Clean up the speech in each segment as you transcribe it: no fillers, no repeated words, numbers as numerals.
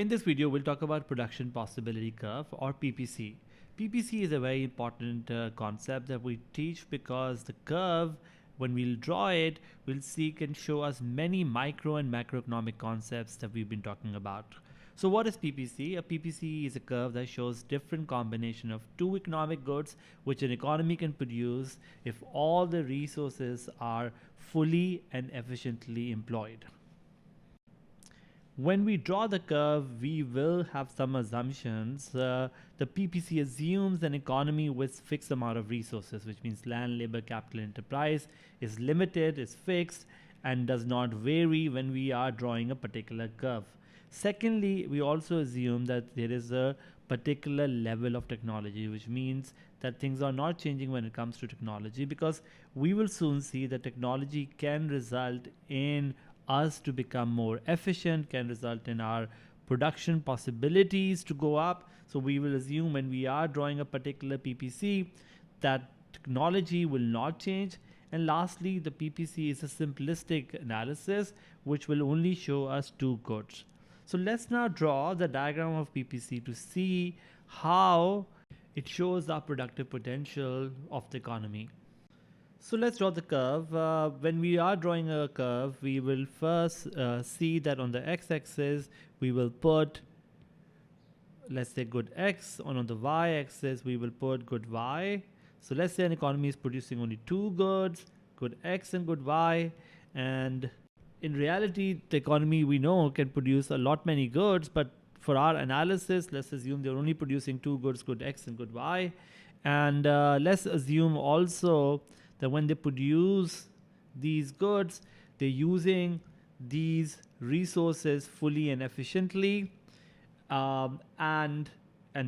In this video, we'll talk about production possibility curve or PPC. PPC is a very important concept that we teach because the curve, when we'll draw it, we'll see can show us many micro and macroeconomic concepts that we've been talking about. So what is PPC? A PPC is a curve that shows different combination of two economic goods which an economy can produce if all the resources are fully and efficiently employed. When we draw the curve, we will have some assumptions. The PPC assumes an economy with fixed amount of resources, which means land, labor, capital, enterprise is limited, is fixed, and does not vary when we are drawing a particular curve. Secondly, we also assume that there is a particular level of technology, which means that things are not changing when it comes to technology, because we will soon see that technology can result in us to become more efficient, can result in our production possibilities to go up. So we will assume when we are drawing a particular PPC that technology will not change. And lastly, the PPC is a simplistic analysis which will only show us two goods. So let's now draw the diagram of PPC to see how it shows our productive potential of the economy. So let's draw the curve. When we are drawing a curve, we will first see that on the x-axis, we will put, let's say, good x. On the y-axis, we will put good y. So let's say an economy is producing only two goods, good x and good y. And in reality, the economy we know can produce a lot many goods, but for our analysis, let's assume they're only producing two goods, good x and good y. And let's assume also that when they produce these goods, they're using these resources fully and efficiently, and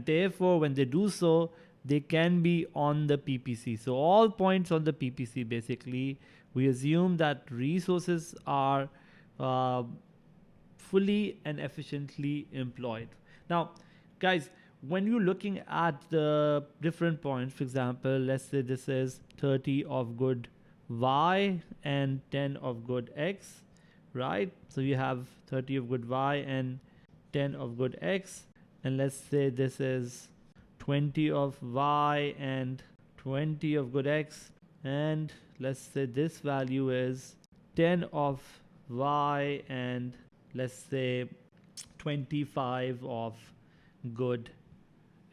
therefore when they do so, they can be on the PPC. So all points on the PPC, basically, we assume that resources are fully and efficiently employed. Now, guys, when you're looking at the different points, for example, let's say this is 30 of good y and 10 of good x, right? So you have 30 of good y and 10 of good x. And let's say this is 20 of y and 20 of good x. And let's say this value is 10 of y and let's say 25 of good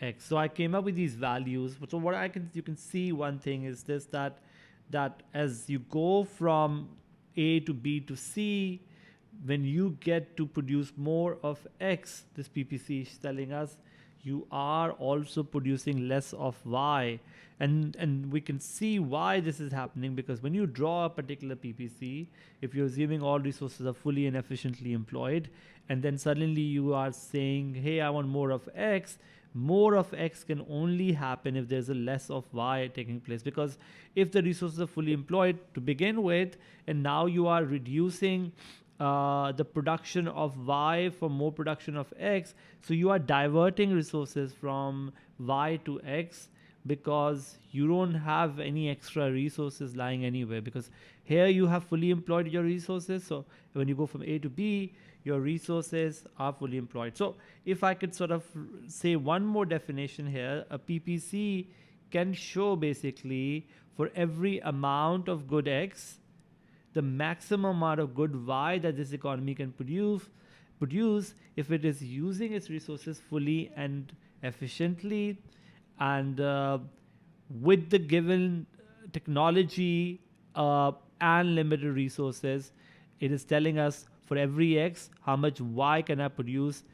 x. So I came up with these values. So what you can see one thing is this, that as you go from A to B to C, when you get to produce more of x, this PPC is telling us you are also producing less of y. And we can see why this is happening, because when you draw a particular PPC, if you're assuming all resources are fully and efficiently employed, and then suddenly you are saying, hey, I want more of x, more of x can only happen if there's a less of y taking place, because if the resources are fully employed to begin with, and now you are reducing the production of y for more production of x, so you are diverting resources from y to x, because you don't have any extra resources lying anywhere, because here you have fully employed your resources. So when you go from A to B, your resources are fully employed. So if I could sort of say one more definition here, a PPC can show basically for every amount of good x, the maximum amount of good y that this economy can produce if it is using its resources fully and efficiently, and with the given technology and limited resources. It is telling us for every x how much y can I produce,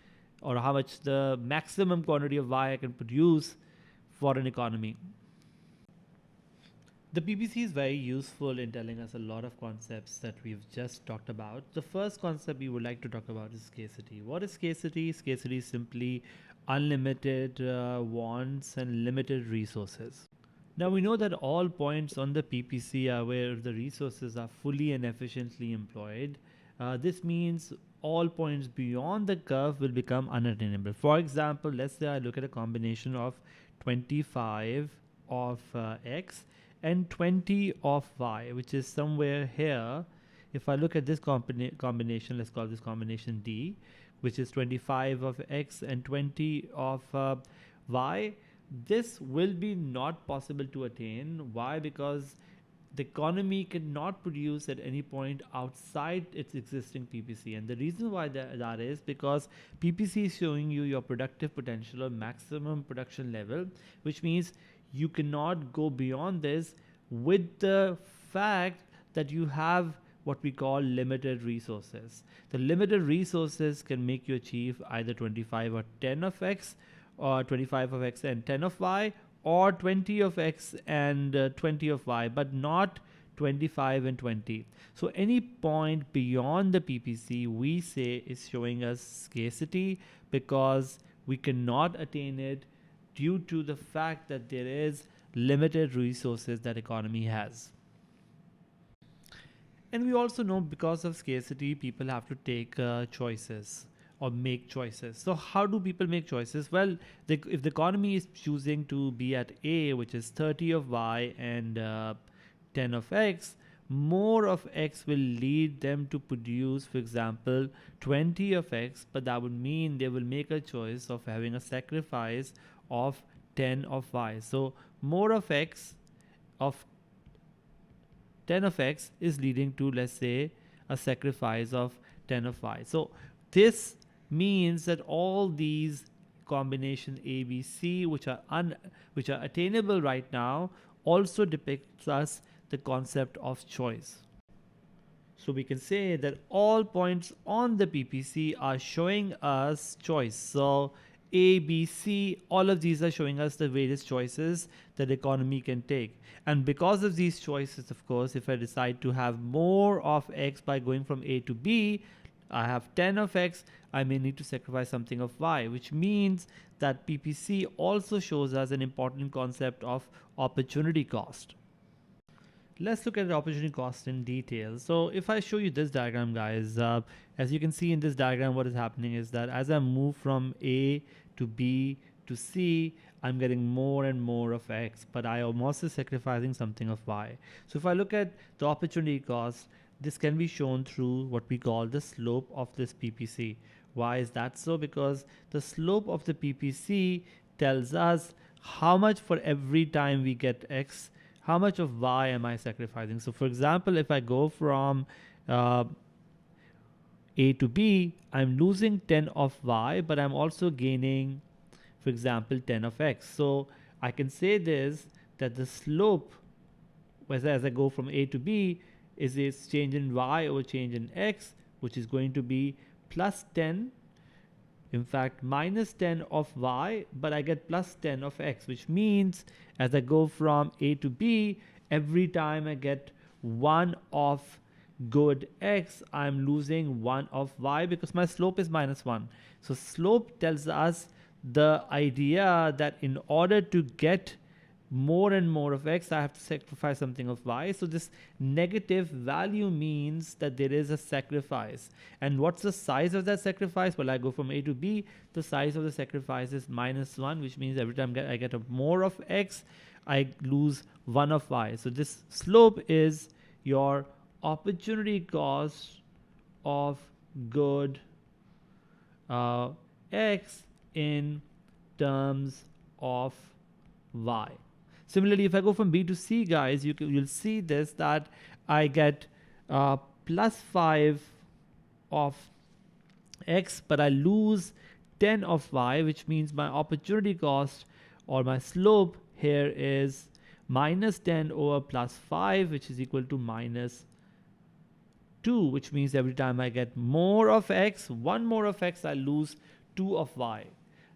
or how much the maximum quantity of y I can produce for an economy. The PPC is very useful in telling us a lot of concepts that we've just talked about. The first concept we would like to talk about is scarcity. What is scarcity? Scarcity is simply unlimited wants and limited resources. Now we know that all points on the PPC are where the resources are fully and efficiently employed. This means all points beyond the curve will become unattainable. For example, let's say I look at a combination of 25 of x and 20 of y, which is somewhere here. if I look at this combination, let's call this combination D, which is 25 of X and 20 of Y, this will be not possible to attain. Why? Because the economy cannot produce at any point outside its existing PPC. And the reason why that is because PPC is showing you your productive potential or maximum production level, which means you cannot go beyond this with the fact that you have what we call limited resources. The limited resources can make you achieve either 25 or 10 of X, or 25 of X and 10 of Y, or 20 of X and 20 of Y, but not 25 and 20. So any point beyond the PPC, we say, is showing us scarcity, because we cannot attain it due to the fact that there is limited resources that economy has. And we also know because of scarcity, people have to take choices or make choices. So how do people make choices? Well, if the economy is choosing to be at A, which is 30 of Y and 10 of X, more of X will lead them to produce, for example, 20 of X, but that would mean they will make a choice of having a sacrifice of 10 of Y. So more of X of 10 of X is leading to, let's say, a sacrifice of 10 of Y. So this means that all these combination A, B, C, which are attainable right now, also depicts us the concept of choice. So we can say that all points on the PPC are showing us choice. So A, B, C, all of these are showing us the various choices that the economy can take. And because of these choices, of course, if I decide to have more of X by going from A to B, I have 10 of X, I may need to sacrifice something of Y, which means that PPC also shows us an important concept of opportunity cost. Let's look at the opportunity cost in detail. So if I show you this diagram, guys, as you can see in this diagram, what is happening is that as I move from A to B to C, I'm getting more and more of X, but I am also sacrificing something of Y. So if I look at the opportunity cost, this can be shown through what we call the slope of this PPC. Why is that so? Because the slope of the PPC tells us how much for every time we get X, how much of Y am I sacrificing. So for example, if I go from A to B, I'm losing 10 of Y, but I'm also gaining, for example, 10 of X. So I can say this, that the slope as I go from A to B is a change in Y over change in X, which is going to be plus 10, in fact minus 10 of Y, but I get plus 10 of X, which means as I go from A to B, every time I get 1 of good X, I'm losing 1 of Y, because my slope is minus 1. So slope tells us the idea that in order to get more and more of X, I have to sacrifice something of Y. So this negative value means that there is a sacrifice. And what's the size of that sacrifice? Well, I go from A to B, the size of the sacrifice is minus 1, which means every time I get more of X, I lose 1 of Y. So this slope is your opportunity cost of good X in terms of Y. Similarly, if I go from B to C, guys, you'll see this, that I get plus 5 of X, but I lose 10 of Y, which means my opportunity cost or my slope here is minus 10 over plus 5, which is equal to minus 2, which means every time I get more of X, 1 more of X, I lose 2 of Y.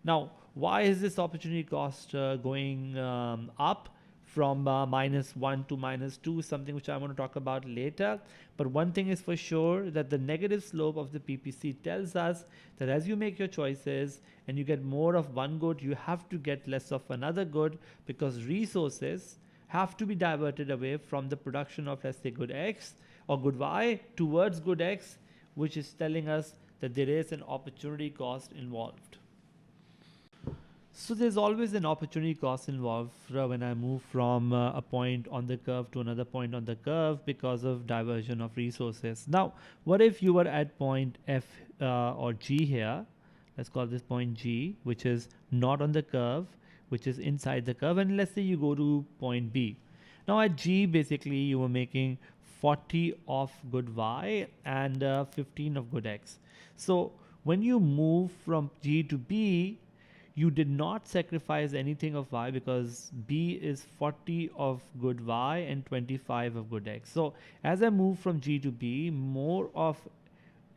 Now, why is this opportunity cost going up from minus 1 to minus 2? Something which I want to talk about later. But one thing is for sure, that the negative slope of the PPC tells us that as you make your choices and you get more of one good, you have to get less of another good, because resources have to be diverted away from the production of, let's say, good X or good Y towards good X, which is telling us that there is an opportunity cost involved. So there's always an opportunity cost involved when I move from a point on the curve to another point on the curve because of diversion of resources. Now, what if you were at point F or G here? Let's call this point G, which is not on the curve, which is inside the curve. And let's say you go to point B. Now at G, basically, you were making 40 of good Y and 15 of good X. So when you move from G to B, you did not sacrifice anything of Y because B is 40 of good Y and 25 of good X. So as I move from G to B, more of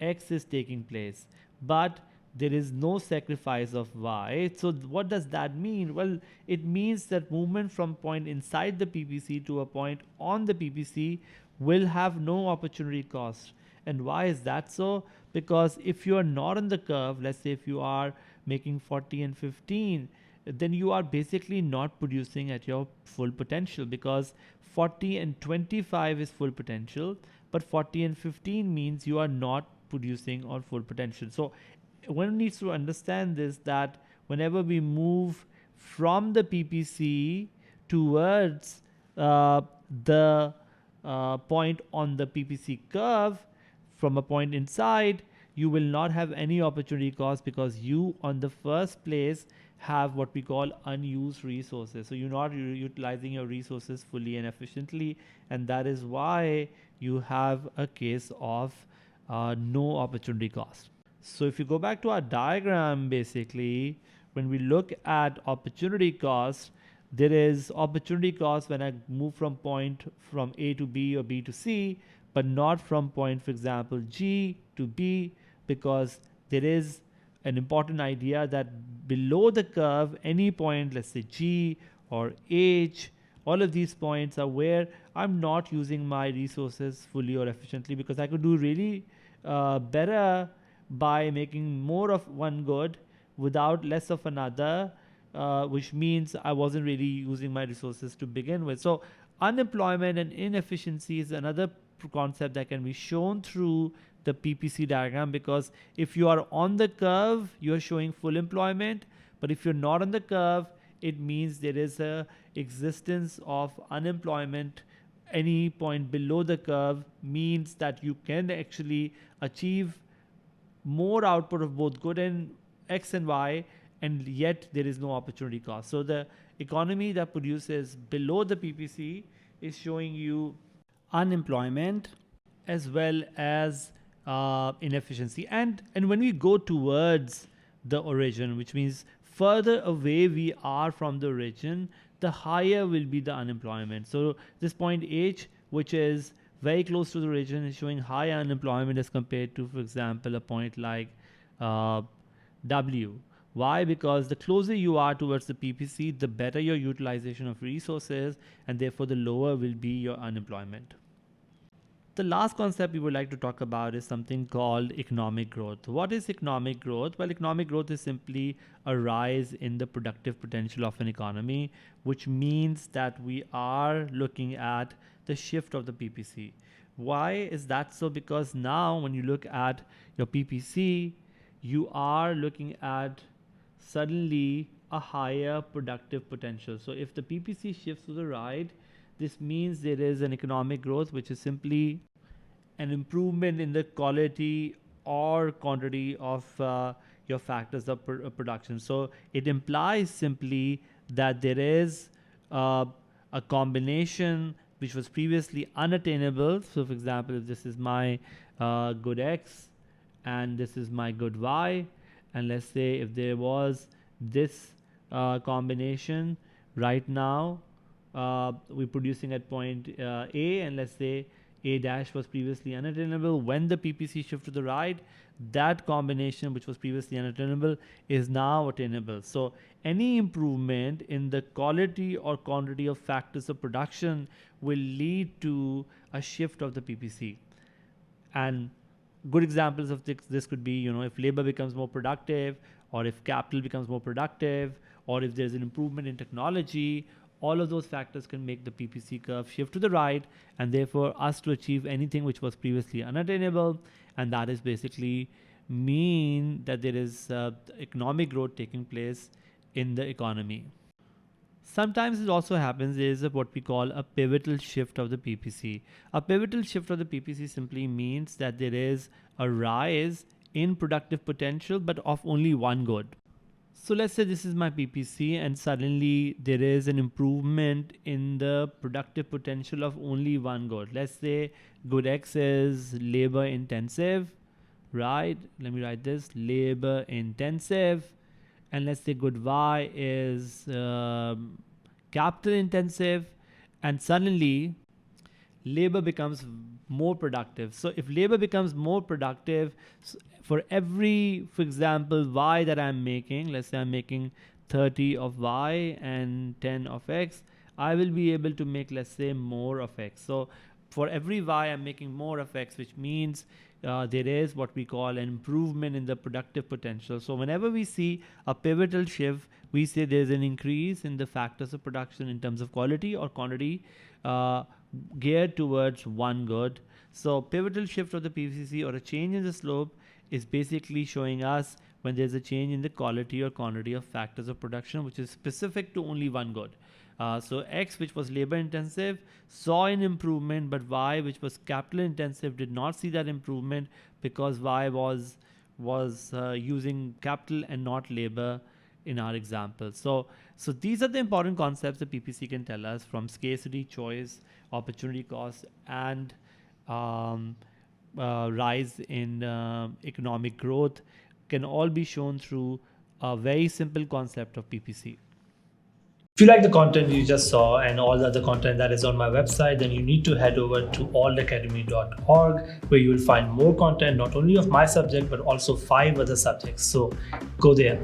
X is taking place, but there is no sacrifice of Y. So what does that mean? Well, it means that movement from point inside the PPC to a point on the PPC will have no opportunity cost. And why is that so? Because if you are not on the curve, let's say if you are making 40 and 15, then you are basically not producing at your full potential, because 40 and 25 is full potential, but 40 and 15 means you are not producing on full potential. So one needs to understand this, that whenever we move from the PPC towards the point on the PPC curve, from a point inside, you will not have any opportunity cost because you on the first place have what we call unused resources. So you're not utilizing your resources fully and efficiently, and that is why you have a case of no opportunity cost. So if you go back to our diagram, basically, when we look at opportunity cost, there is opportunity cost when I move from point from A to B or B to C, but not from point, for example, G to B, because there is an important idea that below the curve, any point, let's say G or H, all of these points are where I'm not using my resources fully or efficiently, because I could do really better by making more of one good without less of another, which means I wasn't really using my resources to begin with. So unemployment and inefficiency is another concept that can be shown through the PPC diagram, because if you are on the curve, you are showing full employment, but if you're not on the curve, it means there is a existence of unemployment. Any point below the curve means that you can actually achieve more output of both good and X and Y, and yet there is no opportunity cost. So the economy that produces below the PPC is showing you unemployment as well as inefficiency. And when we go towards the origin, which means further away we are from the origin, the higher will be the unemployment. So this point H, which is very close to the origin, is showing high unemployment as compared to, for example, a point like W. Why? Because the closer you are towards the PPC, the better your utilization of resources, and therefore the lower will be your unemployment. The last concept we would like to talk about is something called economic growth. What is economic growth? Well, economic growth is simply a rise in the productive potential of an economy, which means that we are looking at the shift of the PPC. Why is that so? Because now when you look at your PPC, you are looking at suddenly a higher productive potential. So if the PPC shifts to the right, this means there is an economic growth, which is simply an improvement in the quality or quantity of your factors of production. So it implies simply that there is a combination which was previously unattainable. So for example, if this is my good X and this is my good Y, and let's say if there was this combination right now, we're producing at point A, and let's say A dash was previously unattainable. When the PPC shift to the right, that combination which was previously unattainable is now attainable. So any improvement in the quality or quantity of factors of production will lead to a shift of the PPC. And good examples of this could be, if labor becomes more productive, or if capital becomes more productive, or if there's an improvement in technology. All of those factors can make the PPC curve shift to the right, and therefore us to achieve anything which was previously unattainable, and that is basically mean that there is economic growth taking place in the economy. Sometimes it also happens is what we call a pivotal shift of the PPC. A pivotal shift of the PPC simply means that there is a rise in productive potential but of only one good. So let's say this is my PPC and suddenly there is an improvement in the productive potential of only one good. Let's say good X is labor intensive, right? Let me write this, labor intensive. And let's say good Y is capital intensive, and suddenly labor becomes more productive. So if labor becomes more productive, for every, for example, Y that I'm making, let's say I'm making 30 of Y and 10 of X, I will be able to make, let's say, more of X. So for every Y I'm making more of X, which means there is what we call an improvement in the productive potential. So whenever we see a pivotal shift, we say there's an increase in the factors of production in terms of quality or quantity geared towards one good. So pivotal shift of the PVC or a change in the slope is basically showing us when there's a change in the quality or quantity of factors of production, which is specific to only one good. So X, which was labor intensive, saw an improvement, but Y, which was capital intensive, did not see that improvement because Y was using capital and not labor in our example. So these are the important concepts that PPC can tell us, from scarcity, choice, opportunity cost, and rise in economic growth can all be shown through a very simple concept of PPC. If you like the content you just saw and all the other content that is on my website, then you need to head over to altacademy.org, where you will find more content not only of my subject but also 5 other subjects. So go there.